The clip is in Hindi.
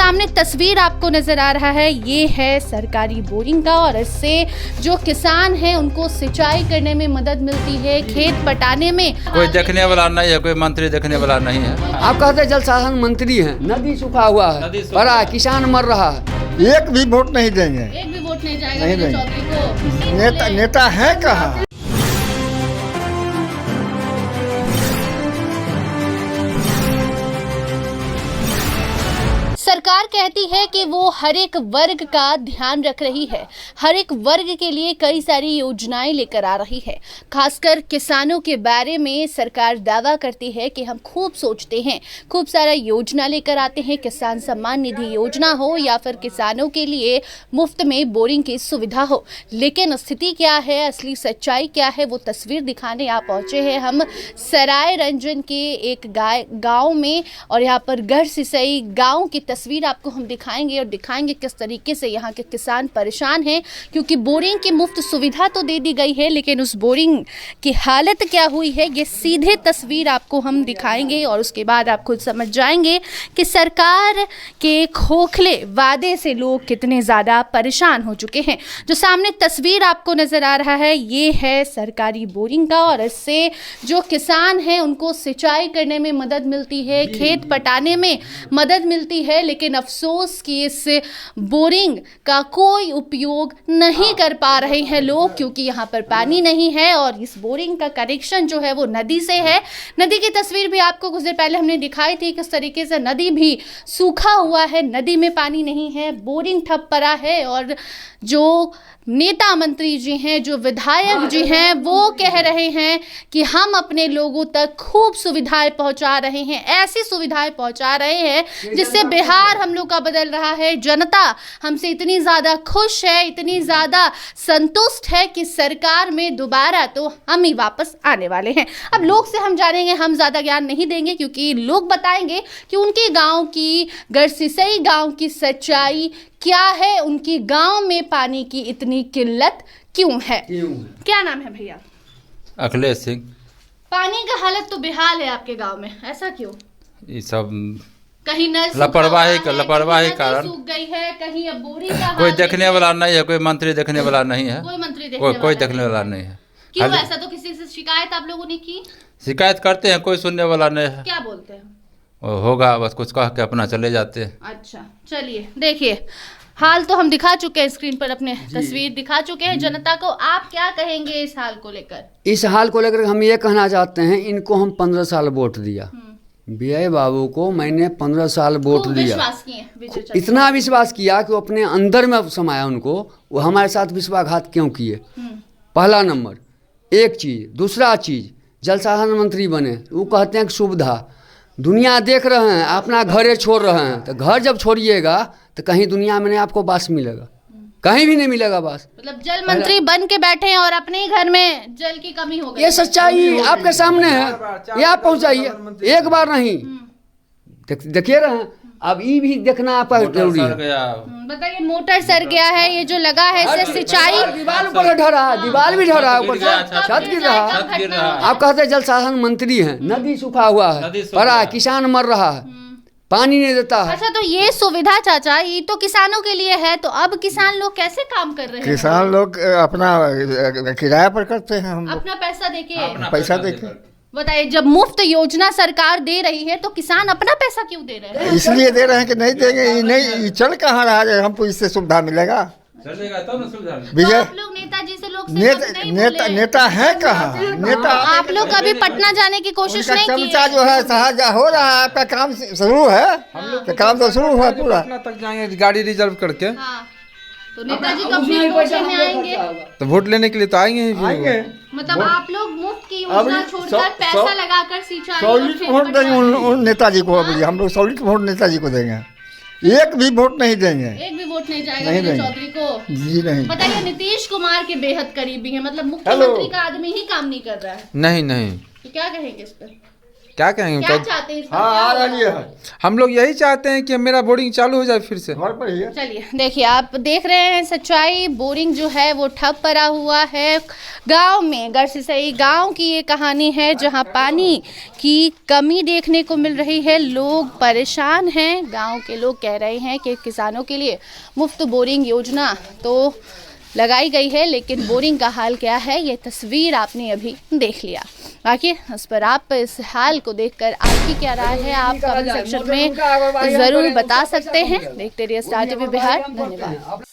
सामने तस्वीर आपको नजर आ रहा है ये है सरकारी बोरिंग का, और इससे जो किसान हैं उनको सिंचाई करने में मदद मिलती है, खेत पटाने में। कोई देखने वाला नहीं है, कोई मंत्री देखने वाला नहीं है। आप कहते हैं जल संसाधन मंत्री हैं, नदी सूखा हुआ है, बड़ा किसान मर रहा है। एक भी वोट नहीं देंगे, एक भी वोट नहीं जाएगा नहीं विजय चौधरी को। नेता है कहाँ? सरकार कहती है कि वो हर एक वर्ग का ध्यान रख रही है, हर एक वर्ग के लिए कई सारी योजनाएं लेकर आ रही है। खासकर किसानों के बारे में सरकार दावा करती है कि हम खूब सोचते हैं, खूब सारा योजना लेकर आते हैं। किसान सम्मान निधि योजना हो या फिर किसानों के लिए मुफ्त में बोरिंग की सुविधा हो, लेकिन स्थिति क्या है, असली सच्चाई क्या है, वो तस्वीर दिखाने आप पहुंचे हैं हम सराय रंजन के एक गाँव में। और यहाँ पर गढ़ सिसई गाँव की तस्वीर आपको हम दिखाएंगे और दिखाएंगे किस तरीके से यहाँ के किसान परेशान हैं, क्योंकि बोरिंग की मुफ्त सुविधा तो दे दी गई है, लेकिन उस बोरिंग की हालत क्या हुई है ये सीधे तस्वीर आपको हम दिखाएंगे। और उसके बाद आप खुद समझ जाएंगे कि सरकार के खोखले वादे से लोग कितने ज़्यादा परेशान हो चुके हैं। जो सामने तस्वीर आपको नज़र आ रहा है ये है सरकारी बोरिंग का, और इससे जो किसान हैं उनको सिंचाई करने में मदद मिलती है, खेत पटाने में मदद मिलती है, लेकिन अफसोस कि इस बोरिंग का कोई उपयोग नहीं कर पा रहे हैं लोग, क्योंकि यहाँ पर पानी नहीं है। और इस बोरिंग का कनेक्शन जो है वो नदी से है। नदी की तस्वीर भी आपको कुछ देर पहले हमने दिखाई थी, किस तरीके से नदी भी सूखा हुआ है, नदी में पानी नहीं है, बोरिंग ठप पड़ा है। और जो नेता मंत्री जी हैं, जो विधायक जी हैं, वो कह रहे हैं कि हम अपने लोगों तक खूब सुविधाएं पहुंचा रहे हैं, ऐसी सुविधाएं पहुंचा रहे हैं जिससे बिहार हम लोग का बदल रहा है। जनता हमसे इतनी ज़्यादा खुश है, इतनी ज़्यादा संतुष्ट है कि सरकार में दोबारा तो हम ही वापस आने वाले हैं। अब लोग से हम जानेंगे, हम ज़्यादा ज्ञान नहीं देंगे, क्योंकि लोग बताएंगे कि उनके गाँव की, गढ़ सिसई गाँव की सच्चाई क्या है, उनकी गांव में पानी की इतनी किल्लत क्यों है। क्या नाम है भैया? अखिलेश सिंह। पानी का हालत तो बेहाल है आपके गांव में, ऐसा क्यों? ये सब कहीं नल लापरवाही कारण सूख गई है, कहीं अब बोरिंग का कोई देखने वाला नहीं है, कोई मंत्री देखने वाला नहीं है, कोई मंत्री कोई देखने वाला नहीं है। क्यों ऐसा? तो किसी से शिकायत आप लोगों ने की? शिकायत करते हैं, कोई सुनने वाला नहीं है। क्या बोलते हैं? होगा बस कुछ कह के अपना चले जाते हैं। अच्छा चलिए, देखिए हाल तो हम दिखा चुके हैं, स्क्रीन पर अपने तस्वीर दिखा चुके हैं जनता को। आप क्या कहेंगे इस हाल को लेकर? इस हाल को लेकर हम ये कहना चाहते हैं, इनको हम 15 साल वोट दिया, बीआई बाबू को मैंने 15 साल वोट दिया, विश्वास किए, इतना विश्वास किया कि वो अपने अंदर में समाया उनको, वो हमारे साथ विश्वासघात क्यों किए? पहला नंबर एक चीज़। दूसरा चीज़, जल संसाधन मंत्री बने, वो कहते हैं कि सुविधा दुनिया देख रहे हैं, अपना घरे छोड़ रहे हैं, तो घर जब छोड़िएगा तो कहीं दुनिया में नहीं आपको बास मिलेगा, कहीं भी नहीं मिलेगा बास। मतलब जल मंत्री बन के बैठे हैं और अपने ही घर में जल की कमी हो गई। ये सच्चाई आपके सामने है, ये आप पहुंचाइए, एक बार नहीं। देखिए रहे हैं, अब ये भी देखना आपका जरूरी है। बताइए, मोटर सर गया है, ये जो लगा है इससे सिंचाई, दीवार ऊपर ढरा है, दीवार भी ढरा है, ऊपर छत गिर रहा है। आप कहते हैं जल संसाधन मंत्री हैं, नदी सूखा हुआ है, बड़ा किसान मर रहा है, पानी नहीं देता है। अच्छा, तो ये सुविधा चाचा ये तो किसानों के लिए है, तो अब किसान लोग कैसे काम कर रहे हैं? किसान लोग अपना किराया पर करते हैं, हम अपना पैसा देके, पैसा देके। बताइए, जब मुफ्त योजना सरकार दे रही है तो किसान अपना पैसा क्यों दे रहे हैं? इसलिए दे रहे हैं कि नहीं देंगे, नहीं चल कहाँ रहा है, हमको इससे सुविधा मिलेगा। चलेगा तब ना सुविधा। तो आप लोग नेताजी से लोग नेता है कहाँ? नेता आप लोग कभी पटना जाने की कोशिश नहीं की? चमचा जो है सहाजा हो रहा है, आपका काम शुरू है, काम तो शुरू हुआ पूरा। पटना तक जाएंगे गाड़ी रिजर्व करके। हाँ, तो नेताजी कब फिर वोट लेने आएंगे? तो वोट लेने के लिए तो आएंगे ही। मतलब आप लोग मुफ्त की योजना छोड़कर पैसा लगाकर सिंचाई सॉलिड वोट देंगे उन नेताजी को। हम लोग सॉलिड वोट नेताजी को देंगे, एक भी वोट नहीं देंगे। एक भी वोट नहीं जाएगा विजय चौधरी को? जी नहीं। बताइए, नीतीश कुमार के बेहद करीबी है, मतलब मुख्यमंत्री का आदमी ही काम नहीं कर रहा है। नहीं तो क्या कहेंगे इस पर? क्या कहेंगे क्या तो चाहते हैं इस पर? हाँ क्या आ होगा? रही है हम लोग यही चाहते हैं कि मेरा बोर्डिंग चालू हो जाए फिर से। घर पर ही है। चलिए देखिए, आप देख रहे हैं सच्चाई। बोरिंग जो है वो ठप पड़ा हुआ है गांव में। घर से सही गांव की ये कहानी है जहां पानी की कमी देखने को मिल रही है। लोग परेशान हैं। गांव के लोग कह रहे हैं कि किसानों के लिए मुफ्त बोरिंग योजना तो लगाई गई है, लेकिन बोरिंग का हाल क्या है ये तस्वीर आपने अभी देख लिया। बाकी इस पर आप इस हाल को देखकर आपकी क्या राय है आप कमेंट सेक्शन में ज़रूर बता सकते हैं। देखते रहिए स्टार टीवी बिहार। धन्यवाद।